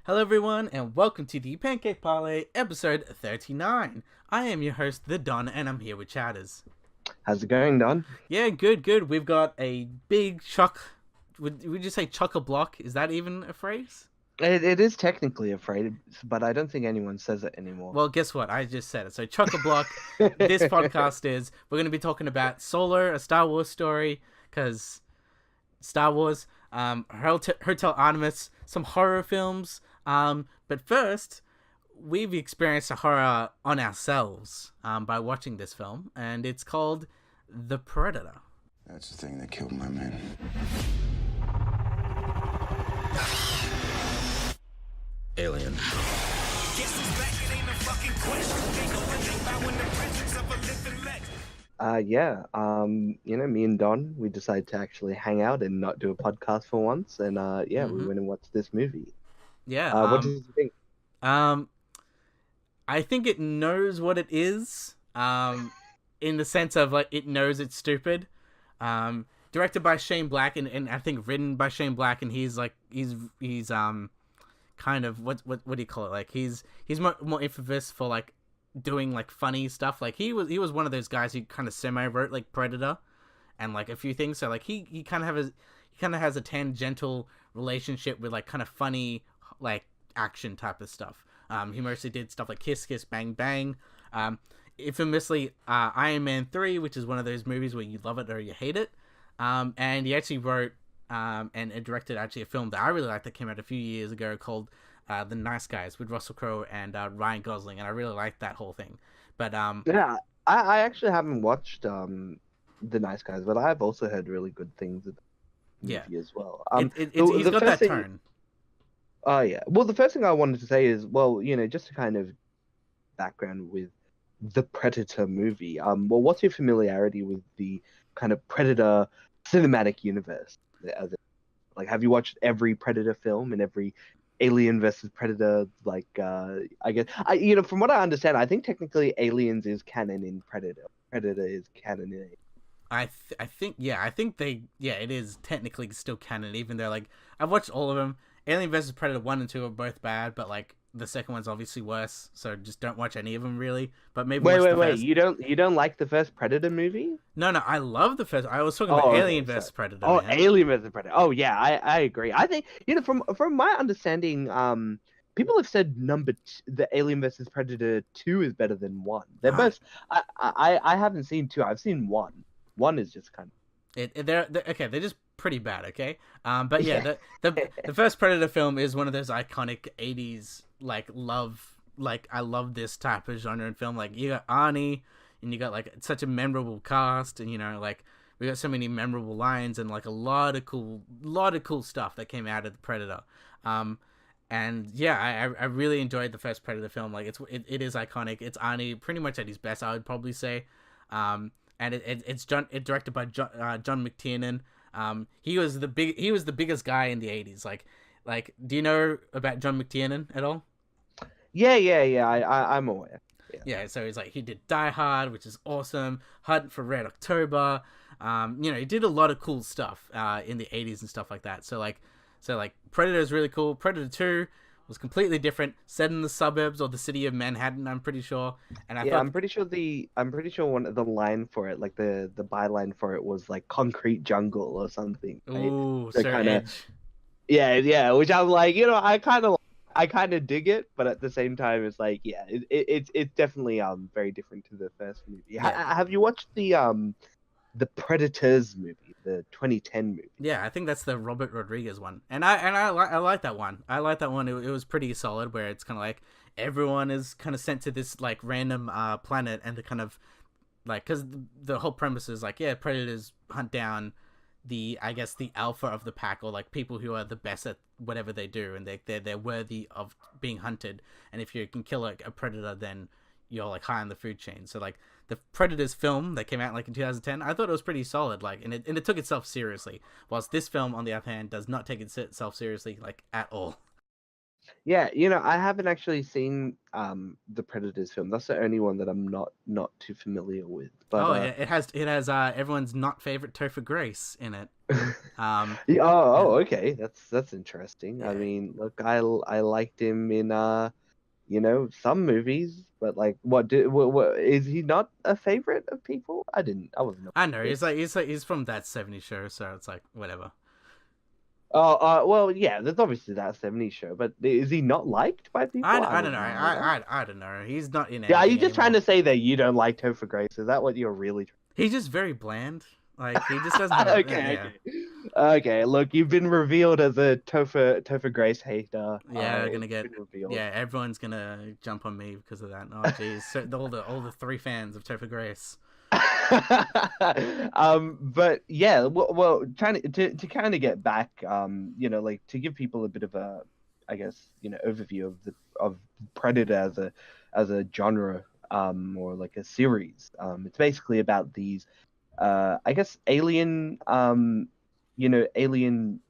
Hello, everyone, and welcome to the Pancake Parlay episode 39. I am your host, The Don, and I'm here with Chatters. How's it going, Don? Yeah, good. We've got a big chock. Would you say chock-a-block? Is that even a phrase? It is technically a phrase, but I don't think anyone says it anymore. Well, guess what? I just said it. So, chock-a-block, this podcast is, we're going to be talking about Solo, a Star Wars story, because Star Wars, Hotel Artemis, some horror films. But first, we've experienced a horror on ourselves by watching this film, and it's called The Predator. That's the thing that killed my men. Alien. Me and Don, we decided to actually hang out and not do a podcast for once, and we went and watched this movie. Yeah. What did you think? I think it knows what it is. In the sense of like it knows it's stupid. Directed by Shane Black and I think written by Shane Black, and he's kind of what do you call it? Like he's more infamous for like doing like funny stuff. Like he was one of those guys who kind of semi wrote like Predator and like a few things. So like he kind of has a tangential relationship with like kind of funny like action type of stuff. He mostly did stuff like Kiss Kiss Bang Bang. Infamously Iron Man 3, which is one of those movies where you love it or you hate it. And he actually wrote and directed actually a film that I really liked that came out a few years ago called The Nice Guys with Russell Crowe and Ryan Gosling, and I really liked that whole thing. But I actually haven't watched The Nice Guys, but I've also heard really good things about the movie as well. He's got that tone. Well, the first thing I wanted to say is, just to kind of background with the Predator movie. What's your familiarity with the kind of Predator cinematic universe? Like, have you watched every Predator film and every Alien versus Predator? Like, I guess from what I understand, I think technically Aliens is canon in Predator. Predator is canon in. I think it is technically still canon, even though like I've watched all of them. Alien vs Predator 1 and 2 are both bad, but like the second one's obviously worse, so just don't watch any of them really. But maybe wait, you don't like the first Predator movie? No, I love the first. I was talking about Alien vs Predator. Oh, man. Alien vs Predator. Oh yeah, I agree. I think from my understanding, people have said the Alien vs Predator 2 is better than 1. They're both. I haven't seen 2. I've seen 1. 1 is just kind of. They're okay. They're just pretty bad. Okay. But yeah, the first Predator film is one of those iconic 80s I love this type of genre in film. Like you got Arnie, and you got like such a memorable cast, and like we got so many memorable lines and like a lot of cool stuff that came out of the Predator. And yeah, I really enjoyed the first Predator film. Like it is iconic. It's Arnie pretty much at his best, I would probably say. And it's directed by John McTiernan. He was the biggest guy in the 80s. Like, do you know about John McTiernan at all? Yeah. I'm aware. Yeah, so he did Die Hard, which is awesome. Hunt for Red October. He did a lot of cool stuff in the 80s and stuff like that. So Predator is really cool. Predator 2 was completely different, set in the suburbs or the city of Manhattan, I'm pretty sure. And I'm pretty sure one of the line for it, like the byline for it, was like concrete jungle or something. Right? Ooh, so edge. Yeah, which I'm like, I kind of dig it, but at the same time, it's like, yeah, it's definitely very different to the first movie. Yeah. Have you watched the Predators movie, the 2010 movie? Yeah, I think that's the Robert Rodriguez one, and I like that one. I like that one. It was pretty solid, where it's kind of like everyone is kind of sent to this like random planet, and to kind of like, because the whole premise is like, yeah, predators hunt down the alpha of the pack, or like people who are the best at whatever they do, and they're worthy of being hunted. And if you can kill a predator, then you're like high on the food chain. So like the Predators film that came out like in 2010, I thought it was pretty solid. Like, and it took itself seriously. Whilst this film, on the other hand, does not take itself seriously like at all. Yeah, I haven't actually seen the Predators film. That's the only one that I'm not too familiar with. But Oh yeah, it has everyone's not favorite Topher Grace in it. yeah, oh, And okay, that's interesting. I yeah, mean, look, I liked him in some movies, but like, what is he not a favorite of people? I wasn't I know aware. he's from that '70s show, so it's like whatever. Oh, well, yeah, there's obviously that '70s show, but is he not liked by people? I I don't know. wasn't aware of that. I don't know. He's not in Yeah, are you anything just trying anymore. to say that you don't like Topher Grace? Is that what you're really He's just very bland. Like he just doesn't have Okay, yeah. okay. Look, you've been revealed as a Topher Grace hater. Yeah, It's gonna get been revealed. yeah. Everyone's gonna jump on me because of that. Oh, jeez, so, all the three fans of Topher Grace. But yeah, well, trying to kind of get back, like to give people a bit of a, I guess, overview of Predator as a genre, or like a series. It's basically about these, I guess, alien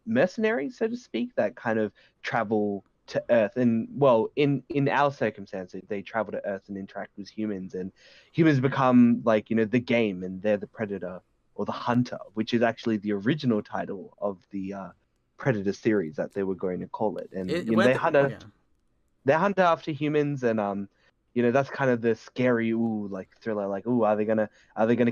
mercenaries, so to speak, that kind of travel to Earth. And well, in our circumstances, they travel to Earth and interact with humans, and humans become like the game, and they're the predator or the hunter, which is actually the original title of the Predator series that they were going to call it. And It went yeah. they hunt after humans, and that's kind of the scary like thriller, like, are they gonna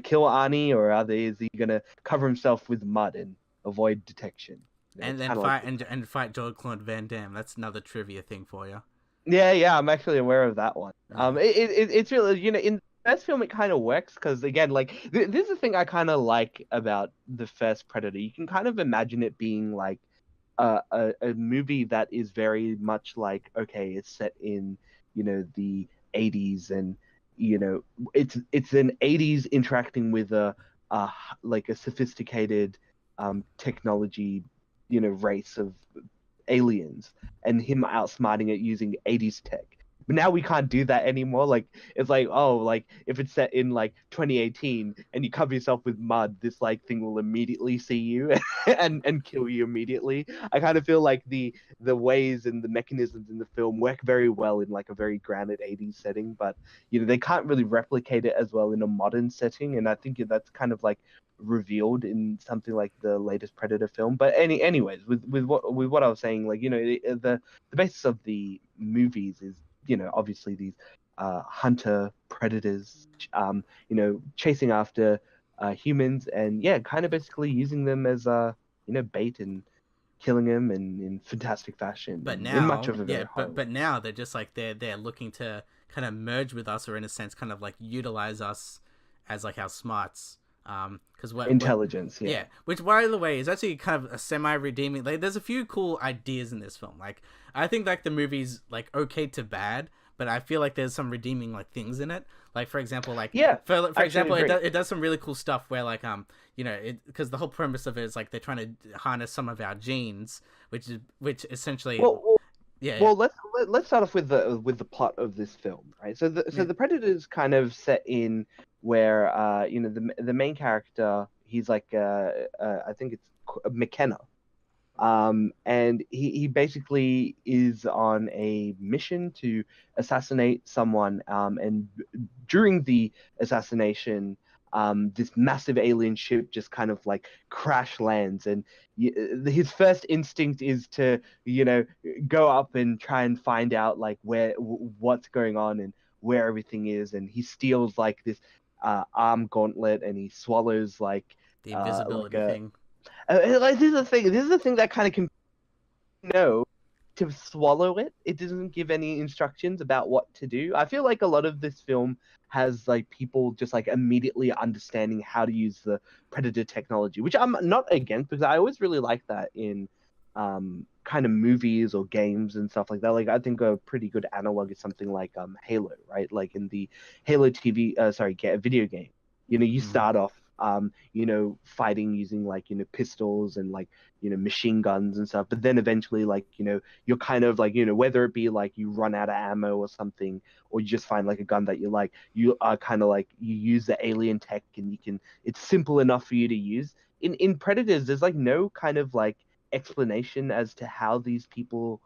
kill Arnie, or is he gonna cover himself with mud and avoid detection? And It's then kind of like, fight Jean-Claude Van Damme. That's another trivia thing for you. yeah, I'm actually aware of that one. Yeah. It's really, in the first film it kind of works because, again, like, this is the thing I kind of like about the first Predator. You can kind of imagine it being like a movie that is very much like, okay, it's set in the 80s, and it's an 80s interacting with a like a sophisticated technology race of aliens, and him outsmarting it using 80s tech. But now we can't do that anymore. Like, it's like, oh, like, if it's set in like 2018 and you cover yourself with mud, this like thing will immediately see you and kill you immediately. I kind of feel like the ways and the mechanisms in the film work very well in like a very grounded 80s setting, but they can't really replicate it as well in a modern setting. And I think that's kind of like revealed in something like the latest Predator film. But anyways, with what I was saying, like, the basis of the movies is, obviously these hunter predators, chasing after humans, and yeah, kind of basically using them as bait, and killing them in fantastic fashion, But in much now, of a yeah, very but horrible now they're just like they're looking to kind of merge with us, or in a sense, kind of like utilize us as like our smarts. Because what intelligence. Yeah. yeah, which by the way is actually kind of a semi-redeeming. Like, there's a few cool ideas in this film. Like, I think like the movie's like okay to bad, but I feel like there's some redeeming like things in it. Like, for example, like Yeah, for I actually example, agree. it does some really cool stuff where like because the whole premise of it is like they're trying to harness some of our genes, which essentially Well, well, yeah yeah well, let's start off with the plot of this film, right? So yeah. the Predator's kind of set in where the main character, he's like I think it's McKenna, and he basically is on a mission to assassinate someone, and during the assassination, this massive alien ship just kind of like crash lands, and his first instinct is to go up and try and find out like what's going on and where everything is, and he steals like this arm gauntlet, and he swallows The like invisibility a thing. like, this is the thing that kind of can know to swallow it. It doesn't give any instructions about what to do. I feel like a lot of this film has like people just like immediately understanding how to use the predator technology, which I'm not against, because I always really like that in kind of movies or games and stuff like that. Like, I think a pretty good analog is something like Halo, right? Like in the Halo TV, video game. You Mm-hmm. start off fighting using like pistols and like machine guns and stuff, but then eventually, like, you're kind of like, whether it be like you run out of ammo or something, or you just find like a gun that you like, you are kind of like, you use the alien tech, and it's simple enough for you to use. In Predators, there's like no kind of like explanation as to how these people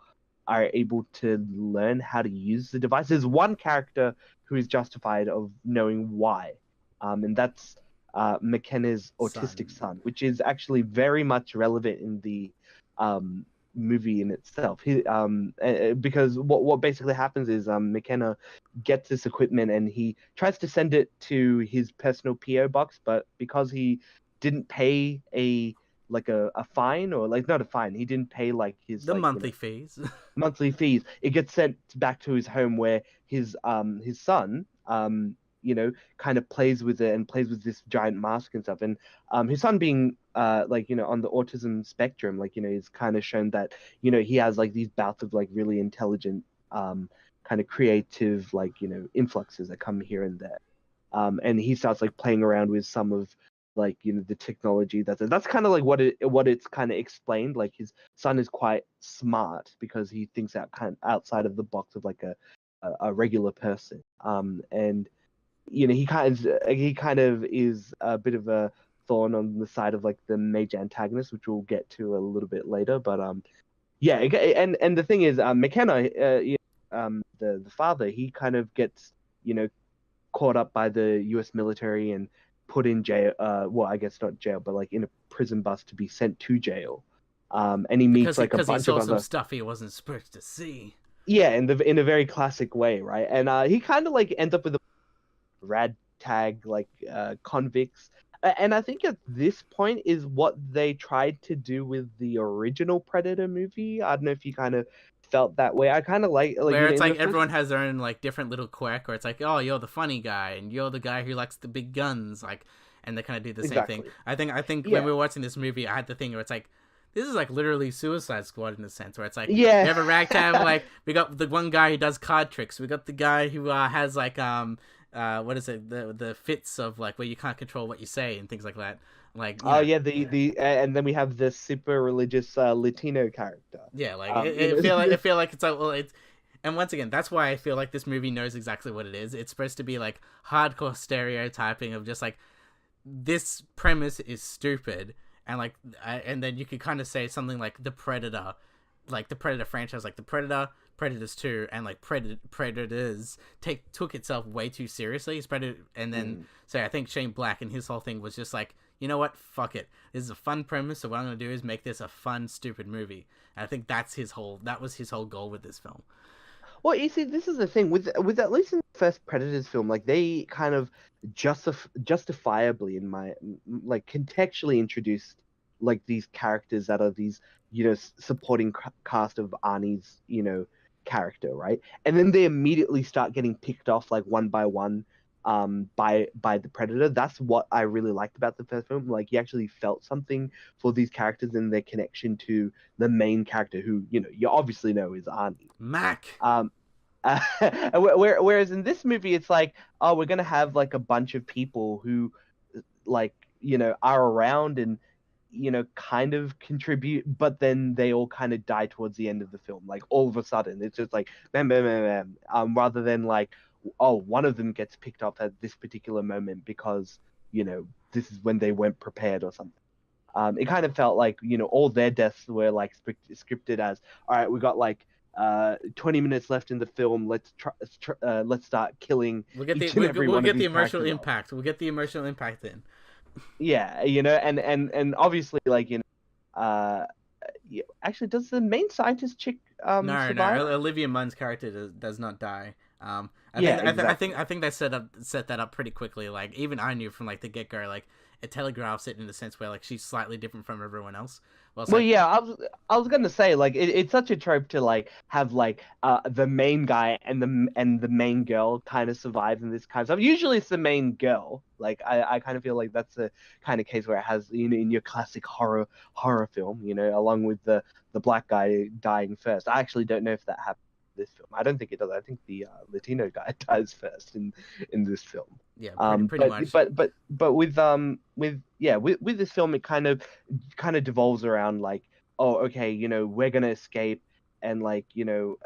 are able to learn how to use the device. There's one character who is justified of knowing why, and that's McKenna's autistic son, which is actually very much relevant in the um, movie in itself. Because what basically happens is McKenna gets this equipment and he tries to send it to his personal PO box, but because he didn't pay a fine, or like not a fine, he didn't pay like his monthly fees. Monthly fees. It gets sent back to his home where his son kind of plays with it and plays with this giant mask and stuff. And his son being on the autism spectrum, is kind of shown that he has like these bouts of like really intelligent kind of creative influxes that come here and there. And he starts like playing around with some of the technology that's kind of like what it's kind of explained. Like his son is quite smart because he thinks outside of the box of like a regular person. And he kind of is a bit of a thorn on the side of like the major antagonist, which we'll get to a little bit later. But yeah, and the thing is, McKenna, the father, he kind of gets caught up by the U.S. military and put in jail. Well, I guess not jail, but like in a prison bus to be sent to jail. And he meets like a bunch he saw of some other stuff he wasn't supposed to see. Yeah, in a very classic way, right? And he kind of like ends up with a ragtag convicts. And I think at this point is what they tried to do with the original Predator movie. I don't know if you kind of felt that way. I kind of like where it's like everyone has their own like different little quirk, or it's like, oh, you're the funny guy and you're the guy who likes the big guns, like, and they kind of do the same thing. I think when we were watching this movie, I had the thing where it's like, this is like literally Suicide Squad in a sense, where it's like, we have a ragtag, like we got the one guy who does card tricks, we got the guy who has like what is it, the fits of like where you can't control what you say and things like that. Like, the and then we have this super religious Latino character. Yeah, like I feel like it's like, well, it's, and once again, that's why I feel like this movie knows exactly what it is. It's supposed to be like hardcore stereotyping of just like, this premise is stupid, and like and then you could kind of say something like the Predator franchise, like the Predator, Predators 2, and like Predators took itself way too seriously. And then so I think Shane Black and his whole thing was just like, you know what, fuck it, this is a fun premise, so what I'm gonna do is make this a fun, stupid movie. And I think that was his whole goal with this film. Well, you see, this is the thing with at least in the first Predators film, like they kind of justifiably, in my like, contextually introduced like these characters that are these supporting cast of Arnie's character, right? And then they immediately start getting picked off like one by one by the Predator. That's what I really liked about the first film. Like, you actually felt something for these characters and their connection to the main character, who you obviously know is Arnie. Mac. Whereas in this movie, it's like, oh, we're gonna have like a bunch of people who like are around and kind of contribute, but then they all kind of die towards the end of the film. Like, all of a sudden, it's just like bam, bam, bam, bam. Rather than like, oh, one of them gets picked up at this particular moment because this is when they weren't prepared or something. It kind of felt like all their deaths were like scripted as, all right, we got like 20 minutes left in the film. Let's start killing. We'll get the emotional impact. We'll get the emotional impact in. Yeah, and obviously, like, actually, does the main scientist chick survive? No, Olivia Munn's character does not die. I think they set that up pretty quickly. Like, even I knew from like the get go, like, it telegraphs it in the sense where like she's slightly different from everyone else. I was gonna say, like, it's such a trope to like have like the main guy and the main girl kind of survive in this kind of stuff. Usually it's the main girl. Like, I kind of feel like that's the kind of case where it has in your classic horror film, along with the black guy dying first. I actually don't know if that happened in this film. I don't think it does. I think the Latino guy dies first in this film. Yeah, pretty much. But with this film, it kind of devolves around like, oh, okay, we're gonna escape, and like and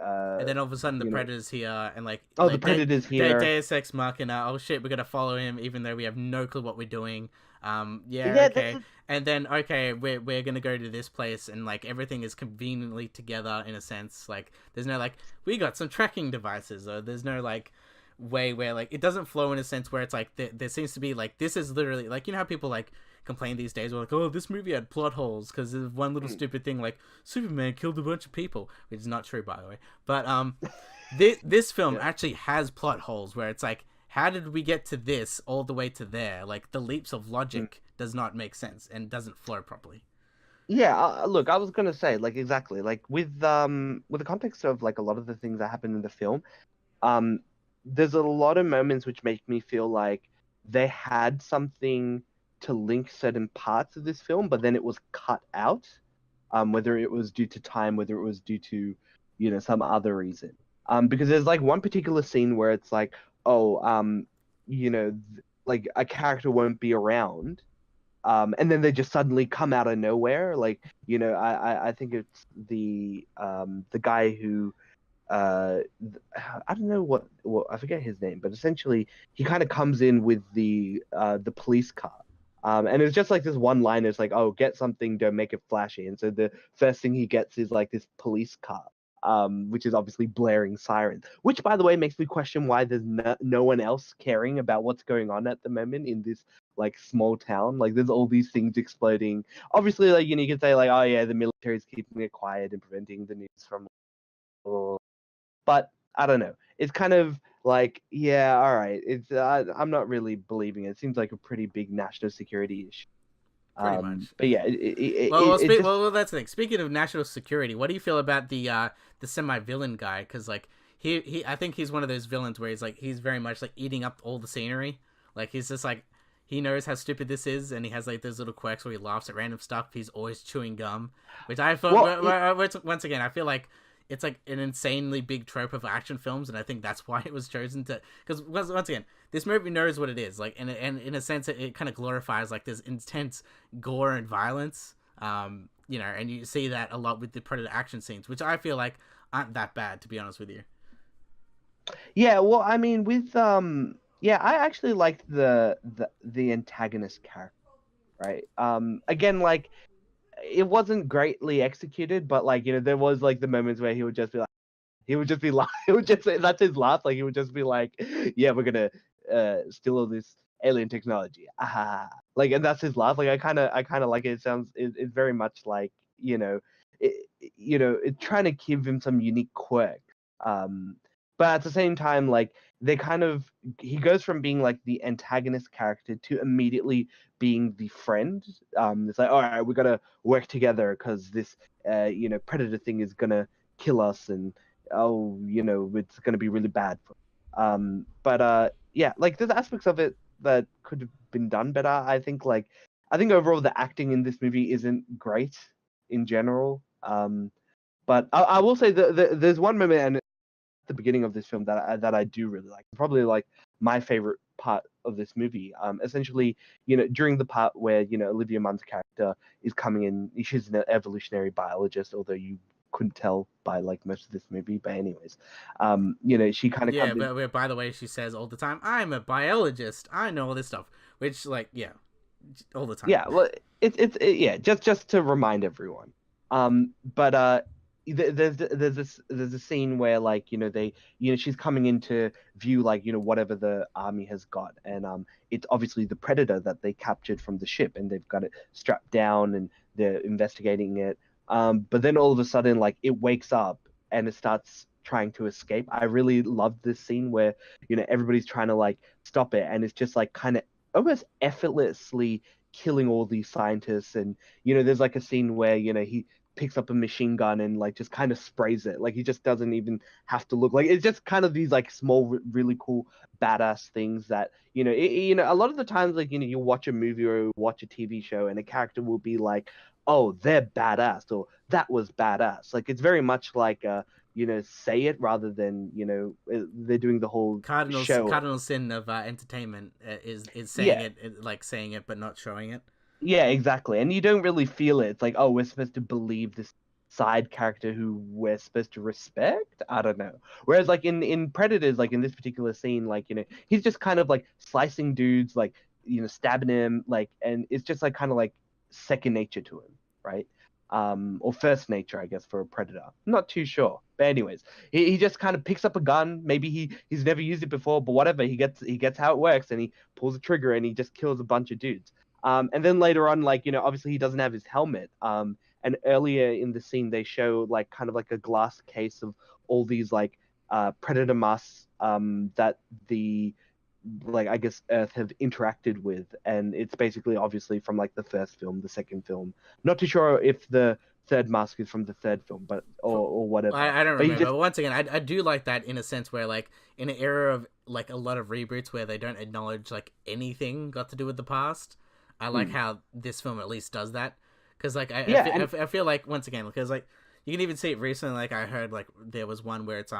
then all of a sudden the Predator's here, and like, the Predator's here, Deus Ex Machina. Oh shit, we're gonna follow him even though we have no clue what we're doing. Yeah, Yeah, okay. And then okay, we're gonna go to this place, and like everything is conveniently together in a sense. Like there's no like we got some tracking devices, or there's no like way where like it doesn't flow in a sense where it's like there seems to be like this is literally like you know how people like complain these days were like oh this movie had plot holes because there's one little stupid thing like Superman killed a bunch of people, which is not true by the way. But this film Yeah. actually has plot holes where it's like how did we get to this all the way to there? Like the leaps of logic does not make sense and doesn't flow properly. Yeah, look, I was gonna say like exactly like with the context of like a lot of the things that happen in the film, um, there's a lot of moments which make me feel like they had something to link certain parts of this film, but then it was cut out, whether it was due to time, whether it was due to, some other reason. Because there's like one particular scene where it's like, oh, like a character won't be around, and then they just suddenly come out of nowhere. Like, I think it's the guy who I don't know what I forget his name, but essentially he kind of comes in with the police car. And it's just like this one line. It's like, oh, get something, don't make it flashy. And so the first thing he gets is like this police car, which is obviously blaring sirens. Which, by the way, makes me question why there's no one else caring about what's going on at the moment in this like small town. Like, there's all these things exploding. Obviously, like you can say like, oh yeah, the military's keeping it quiet and preventing the news from. But I don't know. It's kind of like, yeah, all right. I'm not really believing it. It seems like a pretty big national security issue. Pretty much. But yeah, it just Well, that's the thing. Speaking of national security, what do you feel about the semi-villain guy? Because like he I think he's one of those villains where he's very much like eating up all the scenery. Like he's just like he knows how stupid this is, and he has like those little quirks where he laughs at random stuff. He's always chewing gum, which I thought once again I feel like it's like an insanely big trope of action films, and I think that's why it was chosen to. Because once again, this movie knows what it is. Like, and in a sense, it kind of glorifies like this intense gore and violence. And you see that a lot with the Predator action scenes, which I feel like aren't that bad, to be honest with you. Yeah, well, I mean, with yeah, I actually liked the antagonist character, right? Again, like it wasn't greatly executed, but like there was like the moments where he would just be like, he would just say that's his laugh, like he would just be like, yeah, we're gonna steal all this alien technology, like, and that's his laugh. Like I kind of like it. It's very much like it's trying to give him some unique quirk. But at the same time, like he goes from being like the antagonist character to immediately being the friend. It's like, all right, we gotta work together because this predator thing is gonna kill us, and it's gonna be really bad. But yeah, like there's aspects of it that could have been done better. I think overall the acting in this movie isn't great in general. But I will say that there's one moment and the beginning of this film that I do really like. Probably like my favorite part of this movie. Essentially, during the part where Olivia Munn's character is coming in, she's an evolutionary biologist, although you couldn't tell by like most of this movie. But anyways, she kind of Yeah, comes in. but by the way, she says all the time, "I'm a biologist. I know all this stuff," which like all the time. Yeah, well, yeah, just to remind everyone. But there's a scene where like they she's coming into view, like whatever the army has got, and it's obviously the predator that they captured from the ship, and they've got it strapped down and they're investigating it. But then all of a sudden, like it wakes up and it starts trying to escape. I really love this scene where everybody's trying to like stop it, and it's just like kind of almost effortlessly killing all these scientists. And there's like a scene where he picks up a machine gun and like just kind of sprays it, like he just doesn't even have to look. Like it's just kind of these like small really cool badass things that a lot of the times, like you watch a movie or watch a TV show and a character will be like, oh, they're badass, or that was badass. Like it's very much like say it rather than they're doing the whole show. Cardinal sin of entertainment is saying Yeah. like saying it but not showing it. Yeah, exactly. And you don't really feel it. It's like, oh, we're supposed to believe this side character who we're supposed to respect. I don't know. Whereas like in Predators, like in this particular scene, like he's just kind of like slicing dudes, like stabbing him, like, and it's just like kind of like second nature to him, right? Or first nature, I guess, for a predator. I'm not too sure, but anyways, he just kind of picks up a gun. Maybe he's never used it before, but whatever. He gets how it works, and he pulls the trigger, and he just kills a bunch of dudes. And then later on, like, obviously he doesn't have his helmet. And earlier in the scene, they show like kind of like a glass case of all these like predator masks that the, like, I guess Earth have interacted with, and it's basically obviously from like the first film, the second film. Not too sure if the third mask is from the third film, but or whatever. I don't remember. But once again, I do like that in a sense where, like, in an era of like a lot of reboots where they don't acknowledge like anything got to do with the past, I like how this film at least does that. Because like I feel like, once again, because like you can even see it recently. Like I heard like there was one where it's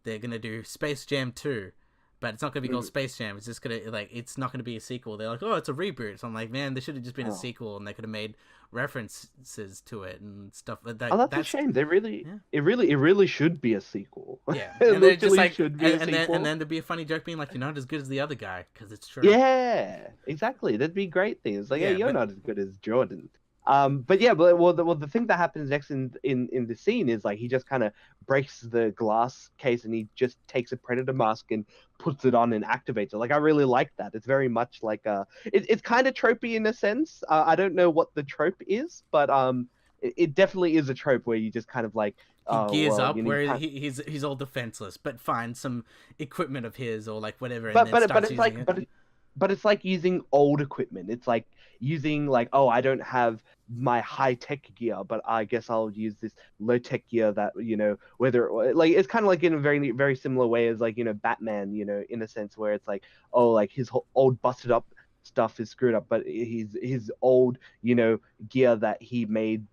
they're gonna do Space Jam 2. But it's not going to be called Space Jam. It's just going to, like, it's not going to be a sequel. They're like, oh, it's a reboot. So I'm like, man, there should have just been a sequel, and they could have made references to it and stuff like that. Oh, that's a shame. They really, it really should be a sequel. Yeah, and they're just like, and then there'd be a funny joke being like, you're not as good as the other guy, because it's true. Yeah, exactly. That'd be great things. Like, you're not as good as Jordan. But yeah, the thing that happens next in the scene is like he just kind of breaks the glass case and he just takes a predator mask and puts it on and activates it. Like, I really like that. It's very much like it's kind of tropey in a sense. I don't know what the trope is, but it definitely is a trope where you just kind of like he gears up where he's all defenseless, but finds some equipment of his or like whatever. But it's like using old equipment. It's like using like, oh, I don't have my high tech gear, but I guess I'll use this low tech gear that, whether like it's kind of like in a very, very similar way as like, Batman, in a sense where it's like, oh, like his old busted up stuff is screwed up, but his old, gear that he made,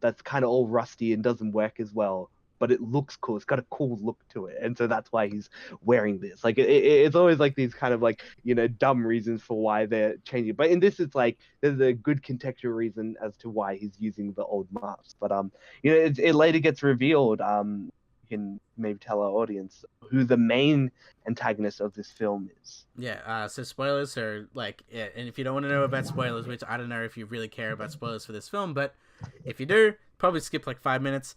that's kind of all rusty and doesn't work as well, but it looks cool. It's got a cool look to it, and so that's why he's wearing this. Like it's always like these kind of like dumb reasons for why they're changing. But in this, it's like there's a good contextual reason as to why he's using the old mask. But it later gets revealed. You can maybe tell our audience who the main antagonist of this film is. Yeah. So spoilers are like, and if you don't want to know about spoilers, which I don't know if you really care about spoilers for this film, but if you do, probably skip like 5 minutes.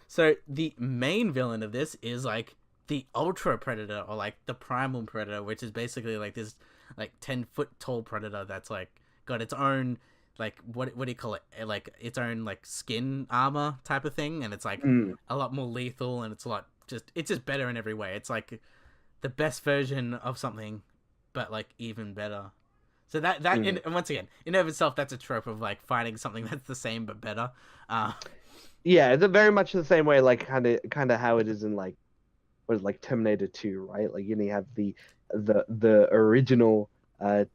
So the main villain of this is like the ultra predator, or like the primal predator, which is basically like this like 10-foot tall predator that's like got its own like what do you call it, like its own like skin armor type of thing, and it's like a lot more lethal, and it's just better in every way. It's like the best version of something, but like even better. So that and once again, in and of itself, that's a trope of like finding something that's the same but better. Yeah, it's very much the same way, like kind of how it is in like like Terminator 2, right? Like you have the original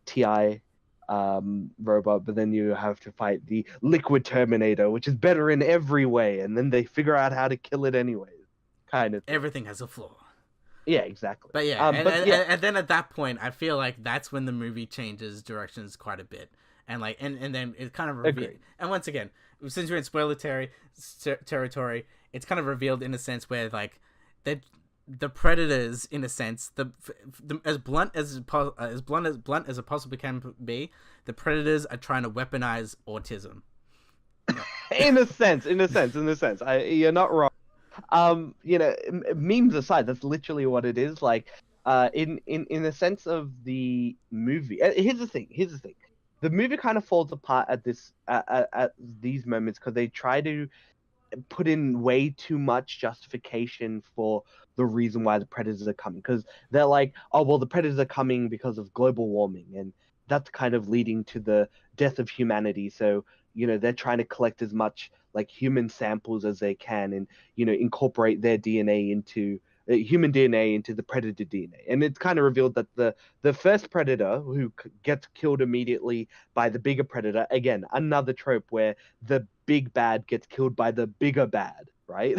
TI robot, but then you have to fight the Liquid Terminator, which is better in every way, and then they figure out how to kill it anyway. Kind of. Everything has a flaw. Yeah, exactly. But yeah, and then at that point, I feel like that's when the movie changes directions quite a bit, and like, and then it kind of revealed. And once again, since we're in spoiler territory, it's kind of revealed in a sense where like the predators, in a sense, the as blunt as it possibly can be, the predators are trying to weaponize autism. in a sense, you're not wrong. Memes aside, that's literally what it is. Like, in the sense of the movie. Here's the thing. The movie kind of falls apart at these moments because they try to put in way too much justification for the reason why the predators are coming. Because they're like, oh well, the predators are coming because of global warming, and that's kind of leading to the death of humanity. So they're trying to collect as much like human samples as they can, and incorporate their DNA into human DNA into the predator DNA. And it's kind of revealed that the first predator who gets killed immediately by the bigger predator, again, another trope where the big bad gets killed by the bigger bad, right?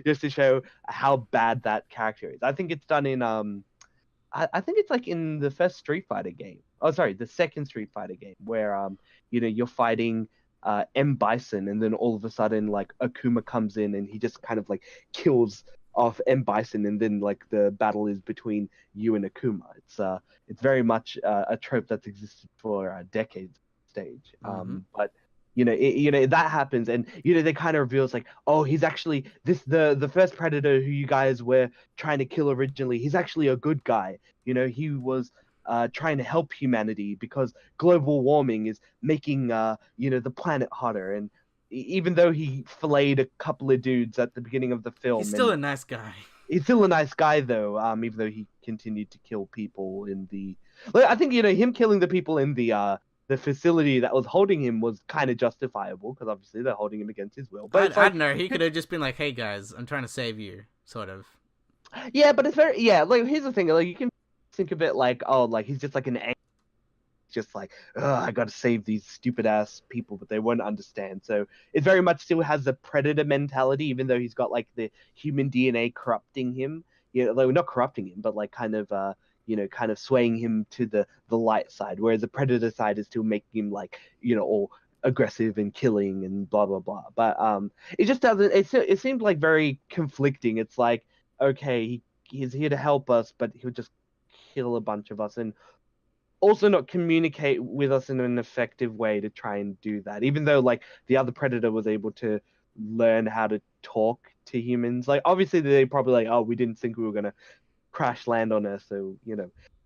Just to show how bad that character is. I think it's done in I think it's like in the first Street Fighter game. Oh, sorry, the second Street Fighter game where you're fighting M. Bison, and then all of a sudden like Akuma comes in and he just kind of like kills of M. Bison, and then like the battle is between you and Akuma. It's very much a trope that's existed for decades stage. But that happens, and they kind of reveals like, oh, he's actually the first predator who you guys were trying to kill originally. He's actually a good guy. He was trying to help humanity because global warming is making the planet hotter. And even though he filleted a couple of dudes at the beginning of the film, he's still a nice guy. He's still a nice guy though. Even though he continued to kill people in the, like, I think him killing the people in the facility that was holding him was kind of justifiable because obviously they're holding him against his will. But I don't know. He could have just been like, "Hey guys, I'm trying to save you," sort of. Yeah, but it's like here's the thing. Like you can think of it like, oh, like he's just like just like, I gotta save these stupid ass people, but they won't understand. So it very much still has the predator mentality, even though he's got like the human DNA corrupting him. Like not corrupting him, but like kind of kind of swaying him to the light side, whereas the predator side is still making him like all aggressive and killing and blah blah blah. But it just doesn't. It seems like very conflicting. It's like, okay, he's here to help us, but he'll just kill a bunch of us and also not communicate with us in an effective way to try and do that, even though like the other predator was able to learn how to talk to humans. Like obviously they probably like, oh, we didn't think we were gonna crash land on Earth, so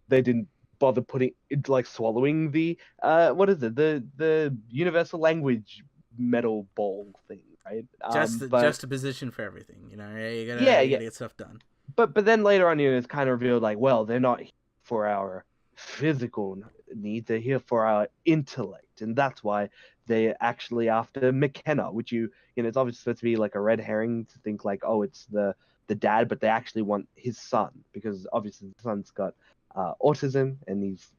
they didn't bother putting like swallowing the what is it, the universal language metal ball thing, right? Just a position for everything, you gotta get stuff done. But then later on, it's kind of revealed like, well, they're not here for our physical needs, they're here for our intellect, and that's why they're actually after McKenna, which it's obviously supposed to be like a red herring to think like, oh, it's the dad, but they actually want his son because obviously the son's got autism and he's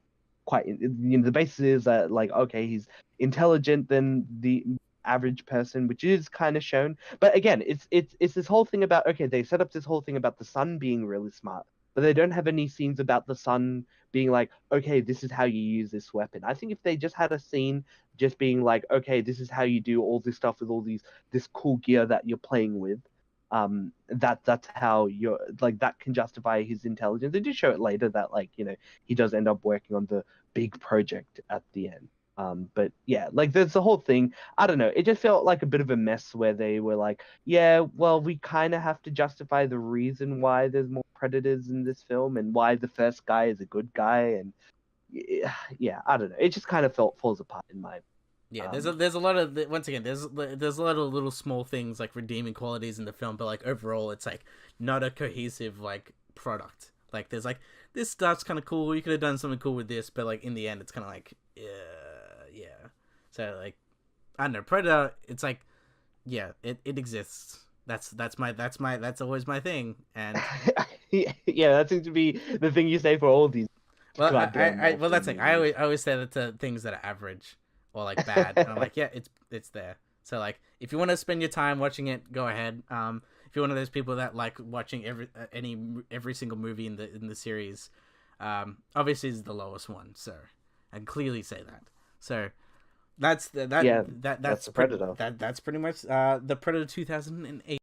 quite the basis is that like, okay, he's intelligent than the average person, which is kind of shown. But again, it's this whole thing about, okay, they set up this whole thing about the son being really smart, but they don't have any scenes about the son being like, okay, this is how you use this weapon. I think if they just had a scene just being like, okay, this is how you do all this stuff with all this cool gear that you're playing with, that's how you're like, that can justify his intelligence. They do show it later that like, he does end up working on the big project at the end. But yeah, like there's the whole thing. I don't know. It just felt like a bit of a mess where they were like, yeah, well, we kind of have to justify the reason why there's more predators in this film and why the first guy is a good guy. And yeah, I don't know. It just kind of falls apart in my. Yeah, there's a lot of, once again, there's a lot of little small things like redeeming qualities in the film, but like overall, it's like not a cohesive like product. Like there's like, this stuff's kind of cool. You could have done something cool with this, but like in the end, it's kind of like, yeah. So like, I don't know, Predator. It's like, yeah, it exists. That's always my thing. And yeah, that seems to be the thing you say for all these. Well, that's like, I always say that to things that are average or like bad, and I'm like, yeah, it's there. So like, if you want to spend your time watching it, go ahead. If you're one of those people that like watching every single movie in the series, obviously is the lowest one. So I can clearly say that. So that's the Predator. That's pretty much the Predator 2008.